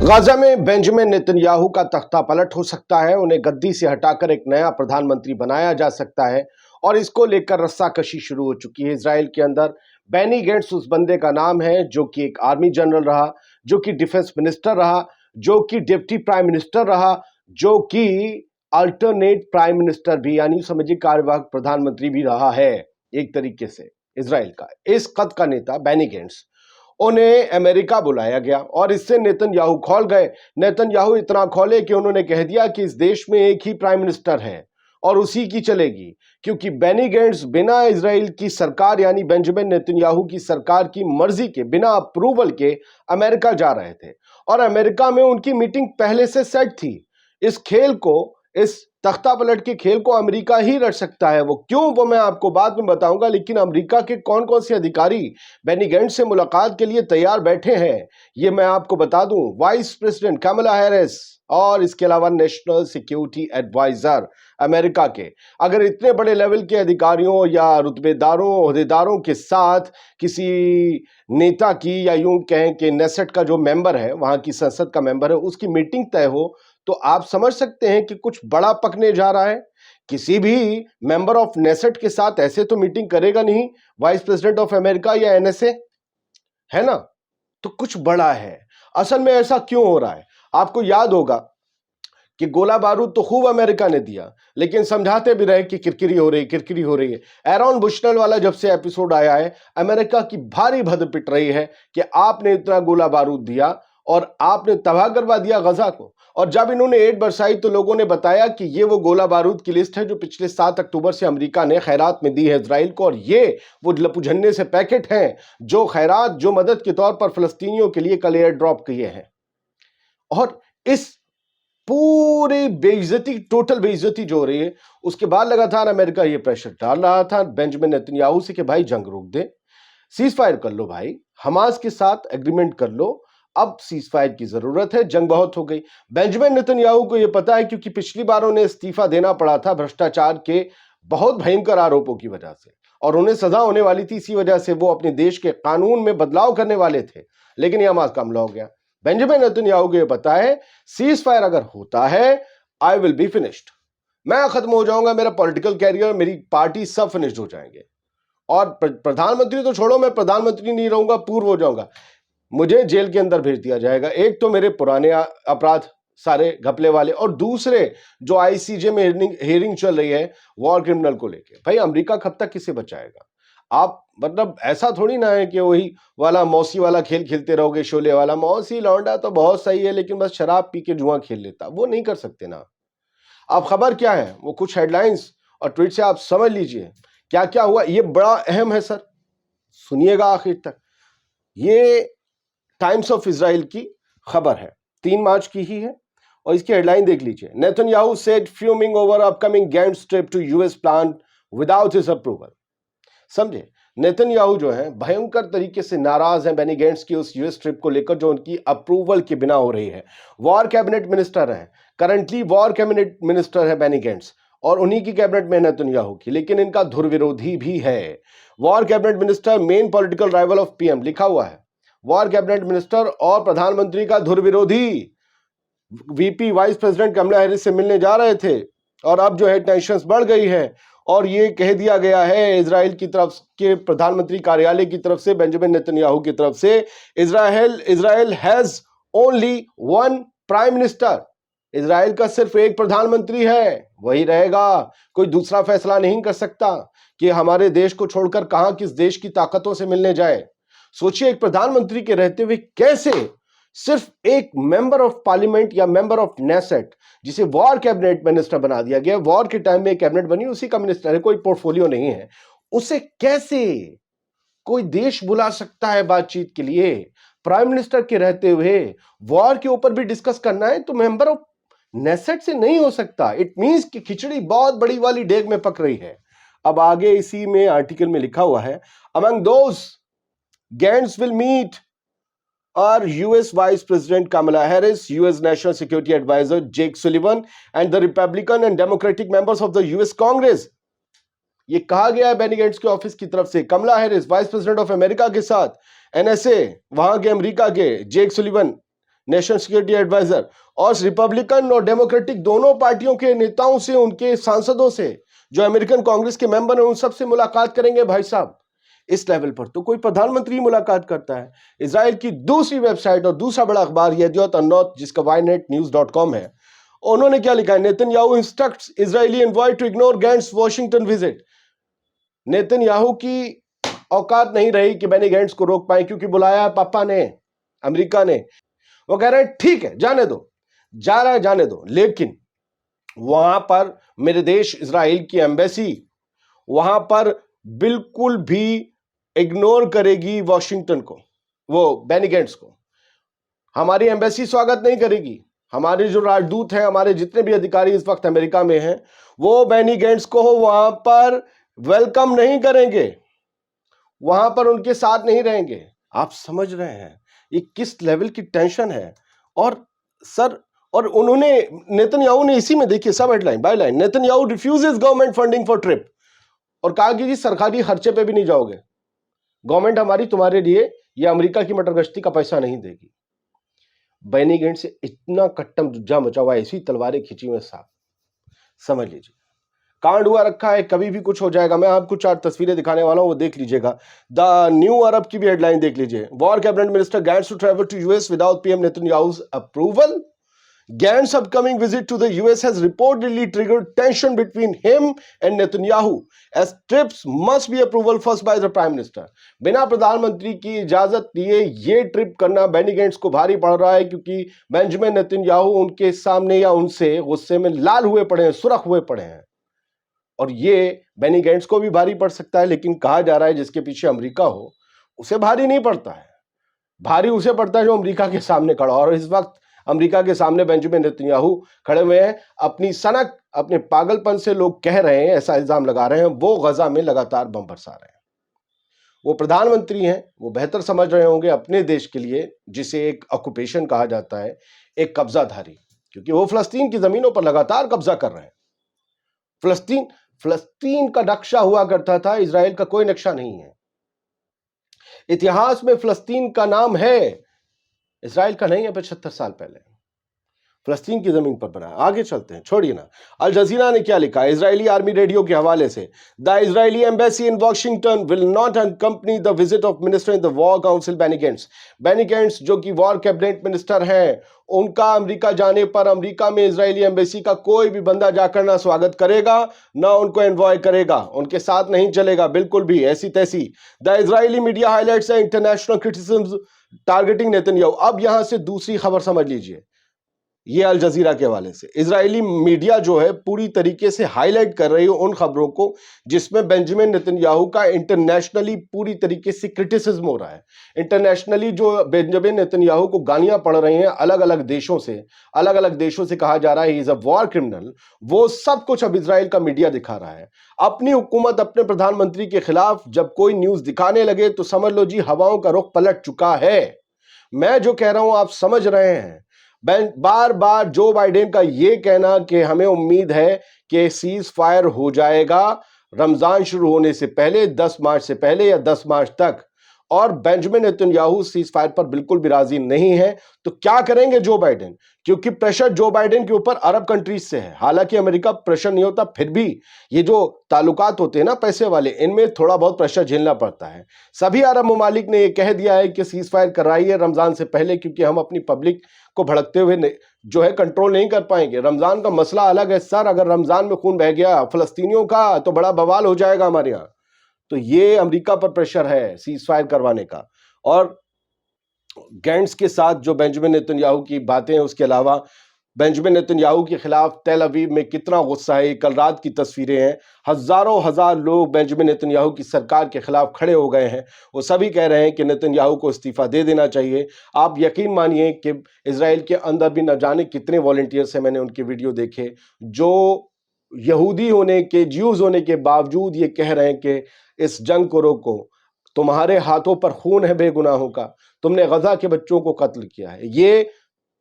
Gaza में Benjamin Netanyahu का तख्ता पलट हो सकता है। उन्हें गद्दी से हटाकर एक नया प्रधानमंत्री बनाया जा सकता है और इसको लेकर रस्साकशी शुरू हो चुकी है इजराइल के अंदर। बेनी गेट्स उस बंदे का नाम है जो कि एक आर्मी जनरल रहा, जो कि डिफेंस मिनिस्टर रहा, जो कि डिप्टी प्राइम मिनिस्टर रहा, जो कि अल्टरनेट प्राइम मिनिस्टर भी यानी समझिए कार्यवाहक प्रधानमंत्री भी रहा है एक तरीके से इजराइल का। इस कद का नेता बेनी गेट्स, उन्हें अमेरिका बुलाया गया और इससे नेतन्याहू खौल गए। नेतन्याहू इतना खौले कि उन्होंने कह दिया कि इस देश में एक ही प्राइम मिनिस्टर है और उसी की चलेगी, क्योंकि बेनी गेट्स बिना इजराइल की सरकार यानी बेंजामिन नेतन्याहू की सरकार की मर्जी के, बिना अप्रूवल के अमेरिका जा रहे थे और अमेरिका में उनकी मीटिंग पहले से सेट थी। इस खेल को, इस तख्ता पलट के खेल को अमेरिका ही रच सकता है। वो क्यों, वो मैं आपको बाद में बताऊंगा। लेकिन अमेरिका के कौन कौन से अधिकारी बेनी गेट्स से मुलाकात के लिए तैयार बैठे हैं ये मैं आपको बता दूं। वाइस प्रेसिडेंट कमला हैरिस और इसके अलावा नेशनल सिक्योरिटी एडवाइजर अमेरिका के। अगर इतने बड़े लेवल के अधिकारियों या रुतबेदारों, ओहदेदारों के साथ किसी नेता की, या यूं कहें कि नेसेट का जो मेंबर है, वहां की संसद का मेंबर है, उसकी मीटिंग तय हो, तो आप समझ सकते हैं कि कुछ बड़ा पकने जा रहा है। किसी भी मेंबर ऑफ नेसेट के साथ ऐसे तो मीटिंग करेगा नहीं वाइस प्रेसिडेंट ऑफ अमेरिका या एनएसए, है ना? तो कुछ बड़ा है। असल में ऐसा क्यों हो रहा है? आपको याद होगा कि गोला बारूद तो खूब अमेरिका ने दिया, लेकिन समझाते भी रहे कि किरकिरी हो रही है। एरॉन बुशनेल वाला जब से एपिसोड आया है, अमेरिका की भारी भद पिट रही है कि आपने इतना गोला बारूद दिया और आपने तबाह करवा दिया गजा को। और जब इन्होंने एड बरसाई तो लोगों ने बताया कि ये वो गोला बारूद की लिस्ट है जो पिछले 7 अक्टूबर से अमेरिका ने खैरात में दी है इजराइल को, और ये वो लपुझन्ने से पैकेट हैं जो खैरात, जो मदद के तौर पर फलस्तीनियों के लिए कल एयर ड्रॉप किए हैं। और इस पूरी बेइज्जती, टोटल बेइज्जती जो हो रही है, उसके बाद लगातार अमेरिका ये प्रेशर डाल रहा था बेंजामिन नेतन्याहू से कि भाई जंग रोक दे, सीज फायर कर लो, भाई हमास के साथ एग्रीमेंट कर लो, अब सीज फायर की जरूरत है, जंग बहुत हो गई। बेंजामिन नेतन्याहू को यह पता है क्योंकि पिछली बार उन्हें इस्तीफा देना पड़ा था भ्रष्टाचार के बहुत भयंकर आरोपों की वजह से, और उन्हें सजा होने वाली थी। इसी वजह से वो अपने देश के कानून में बदलाव करने वाले थे, लेकिन यह हमास का हमला हो गया। बेंजामिन नेतन्याहू को यह पता है सीज फायर अगर होता है, आई विल बी फिनिश्ड, मैं खत्म हो जाऊंगा, मेरा पॉलिटिकल कैरियर, मेरी पार्टी सब फिनिश्ड हो जाएंगे, और प्रधानमंत्री तो छोड़ो, मैं प्रधानमंत्री नहीं रहूंगा, पूर्व हो जाऊंगा, मुझे जेल के अंदर भेज दिया जाएगा। एक तो मेरे पुराने अपराध सारे घपले वाले, और दूसरे जो आईसीजे में हियरिंग चल रही है वॉर क्रिमिनल को लेके। भाई अमेरिका कब तक किसे बचाएगा? आप मतलब ऐसा थोड़ी ना है कि वही वाला मौसी वाला खेल खेलते रहोगे, शोले वाला, मौसी लौंडा तो बहुत सही है लेकिन बस शराब पी के जुआ खेल लेता, वो नहीं कर सकते ना। अब खबर क्या है, वो कुछ हेडलाइंस और ट्वीट से आप समझ लीजिए क्या क्या हुआ। ये बड़ा अहम है सर, सुनिएगा आखिर तक। ये टाइम्स ऑफ इजराइल की खबर है, 3 मार्च की ही है, और इसकी हेडलाइन देख लीजिए। Netanyahu said fuming over upcoming Gantz trip to US plan without his approval. समझे, नेतन्याहू जो है भयंकर तरीके से नाराज हैं बेनी गेट्स की उस यूएस ट्रिप को लेकर जो उनकी अप्रूवल के बिना हो रही है। वॉर कैबिनेट मिनिस्टर हैं, करंटली वॉर कैबिनेट मिनिस्टर है बेनी गेट्स, और उन्हीं की कैबिनेट में नेतन्याहू की, लेकिन इनका धुरविरोधी भी है। War cabinet minister, main political rival of PM लिखा हुआ है। वॉर कैबिनेट मिनिस्टर और प्रधानमंत्री का धुरविरोधी VP vice president Kamala Harris से मिलने जा रहे थे, और अब जो है टेंशंस बढ़ गई है, और ये कह दिया गया है इजराइल की तरफ के प्रधानमंत्री कार्यालय की तरफ से, बेंजामिन नेतन्याहू की तरफ से, Israel has only one prime minister. Israel का सिर्फ एक प्रधानमंत्री है, वही रहेगा, कोई दूसरा फैसला नहीं कर सकता कि हमारे देश को छोड़कर कहां किस देश की ताकतों से मिलने जाए। सोचिए, एक प्रधानमंत्री के रहते हुए कैसे सिर्फ एक मेंबर ऑफ पार्लियामेंट या मेंबर ऑफ नेसेट, जिसे वॉर कैबिनेट मिनिस्टर बना दिया गया, वॉर के टाइम में कैबिनेट बनी उसी का मिनिस्टर है, कोई पोर्टफोलियो नहीं है, उसे कैसे कोई देश बुला सकता है बातचीत के लिए? प्राइम मिनिस्टर के रहते हुए वॉर के ऊपर भी डिस्कस करना है तो मेंबर ऑफ नेसेट से नहीं हो सकता। इट मींस कि खिचड़ी बहुत बड़ी वाली डेग में पक रही है। अब आगे इसी में आर्टिकल में लिखा हुआ है, among those Gantz will meet are US Vice President Kamala Harris, US National Security Advisor Jake Sullivan, and the Republican and Democratic members of the US Congress. ये कहा गया है बेनी गेट्स के ऑफिस की तरफ से। Kamala Harris vice president of America के साथ एनएसए, वहां के अमेरिका के Jake Sullivan, national security adviser, और रिपब्लिकन और डेमोक्रेटिक दोनों पार्टियों के नेताओं से, उनके सांसदों से, जो अमेरिकन कांग्रेस के मेंबर हैं, उन सबसे मुलाकात करेंगे। भाई साहब, इस लेवल पर तो कोई प्रधानमंत्री मुलाकात करता है। इजराइल की दूसरी वेबसाइट और दूसरा बड़ा अखबार येदियोत अनोत, जिसका ynetnews.com है, उन्होंने क्या लिखा है? Netanyahu instructs Israeli envoy to ignore Gantz Washington visit. Netanyahu की औकात नहीं रही कि बेनी गैंट्स को रोक पाए, क्योंकि बुलाया पापा ने, अमेरिका ने। वो कह रहे हैं ठीक है, जाने दो, जा रहा है जाने दो, लेकिन वहां पर मेरे देश इजराइल की एम्बेसी वहां पर बिल्कुल भी इग्नोर करेगी वॉशिंगटन को, वो बेनी गैंट्स को। हमारी एम्बेसी स्वागत नहीं करेगी। हमारे जो राजदूत हैं, हमारे जितने भी अधिकारी इस वक्त अमेरिका में हैं, वो बेनी गैंट्स को वहां पर वेलकम नहीं करेंगे, वहां पर उनके साथ नहीं रहेंगे। आप समझ रहे हैं ये किस लेवल की टेंशन है? और सर, और उन्होंने, नेतन्याहू ने इसी में देखिए सब headline by line, Netanyahu refuses government funding for trip, और कहा कि जी सरकारी खर्चे पे भी नहीं जाओगे, गवर्नमेंट हमारी तुम्हारे लिए ये अमेरिका की मटर गश्ती का पैसा नहीं देगी। बेनी गैंट्स से इतना कट्टम जुज्जा मचा हुआ है, ऐसी तलवारें खींची हुई साहब, समझ लीजिए कांड हुआ रखा है, कभी भी कुछ हो जाएगा। मैं आपको 4 तस्वीरें दिखाने वाला हूं, वो देख लीजिएगा। द न्यू अरब की भी हेडलाइन देख लीजिए। War cabinet minister Gantz to travel to US without PM Netanyahu's approval. Gant's upcoming visit to the US has reportedly triggered tension between him and Netanyahu, as trips must be approval first by the Prime Minister. बिना प्रधानमंत्री की इजाजत दिए ये trip करना Benny Gantz को भारी पड़ रहा है, क्योंकि बेंजामिन नेतन्याहू उनके सामने या उनसे गुस्से में लाल हुए पड़े हैं, सुर्ख हुए पड़े हैं, और ये बेनी गैंट्स को भी भारी पड़ सकता है। लेकिन कहा जा रहा है जिसके पीछे अमेरिका हो उसे भारी नहीं पड़ता है, भारी उसे पड़ता है जो अमेरिका के सामने खड़ा। और इस वक्त अमेरिका के सामने बेंजामिन नेतन्याहू खड़े हुए हैं, अपनी सनक, अपने पागलपन से लोग कह रहे हैं, ऐसा इल्जाम लगा रहे हैं, वो गजा में लगातार बम बरसा रहे हैं। वो प्रधानमंत्री हैं, वो बेहतर समझ रहे होंगे अपने देश के लिए, जिसे एक ऑक्यूपेशन कहा जाता है, एक कब्जाधारी, क्योंकि वो फिलिस्तीन की जमीनों पर लगातार कब्जा कर रहे हैं। फिलिस्तीन का नक्शा हुआ करता था, इजराइल का कोई नक्शा नहीं है। इतिहास में फिलिस्तीन का नाम है, इजराइल का नहीं है। 75 साल पहले फिलिस्तीन की जमीन पर बना। आगे चलते हैं, छोड़िए ना। अल जजीरा ने क्या लिखा है इजरायली आर्मी रेडियो के हवाले से? The Israeli embassy in Washington will not accompany the visit of minister in the war council Benny Gantz. Benny Gantz जो कि वॉर कैबिनेट मिनिस्टर हैं, उनका अमेरिका जाने पर अमेरिका में इजरायली एम्बेसी का कोई भी बंदा जाकर ना स्वागत करेगा, ना उनको एनवॉय करेगा, उनके साथ नहीं चलेगा बिल्कुल भी, ऐसी तैसी। The Israeli media highlights international criticism targeting Netanyahu. अब यहां से दूसरी खबर समझ लीजिए, ये अल जजीरा के हवाले से। इजरायली मीडिया जो है पूरी तरीके से हाईलाइट कर रही है उन खबरों को जिसमें बेंजामिन नेतन्याहू का इंटरनेशनली पूरी तरीके से क्रिटिसिज्म हो रहा है। इंटरनेशनली जो बेंजामिन नेतन्याहू को गालियां पड़ रही हैं अलग अलग देशों से कहा जा रहा है he is a war criminal, वो सब कुछ अब इजराइल का मीडिया दिखा रहा है। अपनी हुकूमत, अपने प्रधानमंत्री के खिलाफ जब कोई न्यूज दिखाने लगे तो समझ लो जी हवाओं का रुख पलट चुका है। मैं जो कह रहा हूं आप समझ रहे हैं। बार बार जो बाइडेन का ये कहना कि हमें उम्मीद है कि सीज फायर हो जाएगा रमजान शुरू होने से पहले, 10 मार्च से पहले या 10 मार्च तक, और बेंजामिन नेतन्याहू सीज फायर पर बिल्कुल भी राजी नहीं है, तो क्या करेंगे जो बाइडेन? क्योंकि प्रेशर जो बाइडेन के ऊपर अरब कंट्रीज से है। हालांकि अमेरिका प्रेशर नहीं होता, फिर भी ये जो ताल्लुकात होते हैं ना पैसे वाले, इनमें थोड़ा बहुत प्रेशर झेलना पड़ता है। सभी अरब ममालिक ने ये कह दिया है कि सीज फायर कराइए रमजान से पहले, क्योंकि हम अपनी पब्लिक को भड़कते हुए जो है कंट्रोल नहीं कर पाएंगे। रमजान का मसला अलग है सर, अगर रमजान में खून बह गया फिलिस्तीनियों का तो बड़ा बवाल हो जाएगा हमारे यहाँ। तो ये अमेरिका पर प्रेशर है सीज फायर करवाने का। और गैंट्स के साथ जो बेंजामिन नेतन्याहू की बातें हैं, उसके अलावा बेंजामिन नेतन्याहू के खिलाफ तेल अवीव में कितना गुस्सा है, कल रात की तस्वीरें हैं। हजारों हजार लोग बेंजामिन नेतन्याहू की सरकार के खिलाफ खड़े हो गए हैं। वो सभी कह रहे हैं कि नेतन्याहू को इस्तीफा दे देना चाहिए। आप यकीन मानिए कि इजराइल के अंदर भी न जाने कितने वॉलंटियर्स हैं, मैंने उनके वीडियो देखे, जो यहूदी होने के, ज्यूज होने के बावजूद ये कह रहे हैं कि इस जंग को रोको, तुम्हारे हाथों पर खून है बेगुनाहों का, तुमने गजा के बच्चों को कत्ल किया है। ये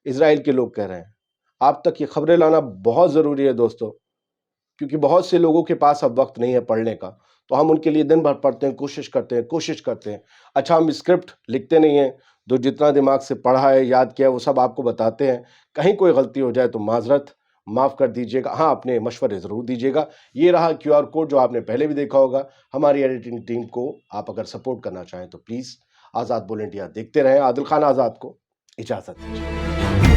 इजराइल के लोग कह रहे हैं। आप तक ये खबरें लाना बहुत ज़रूरी है दोस्तों, क्योंकि बहुत से लोगों के पास अब वक्त नहीं है पढ़ने का, तो हम उनके लिए दिन भर पढ़ते हैं, कोशिश करते हैं। अच्छा, हम स्क्रिप्ट लिखते नहीं हैं, जो जितना दिमाग से पढ़ा है, याद किया है, वो सब आपको बताते हैं। कहीं कोई गलती हो जाए तो माज़रत, माफ़ कर दीजिएगा। हाँ, अपने मशवरे ज़रूर दीजिएगा। ये रहा क्यूआर कोड जो आपने पहले भी देखा होगा। हमारी एडिटिंग टीम को आप अगर सपोर्ट करना चाहें तो प्लीज़ आज़ाद बोल इंडिया देखते रहें। आदिल खान आज़ाद को इजाज़त दीजिए।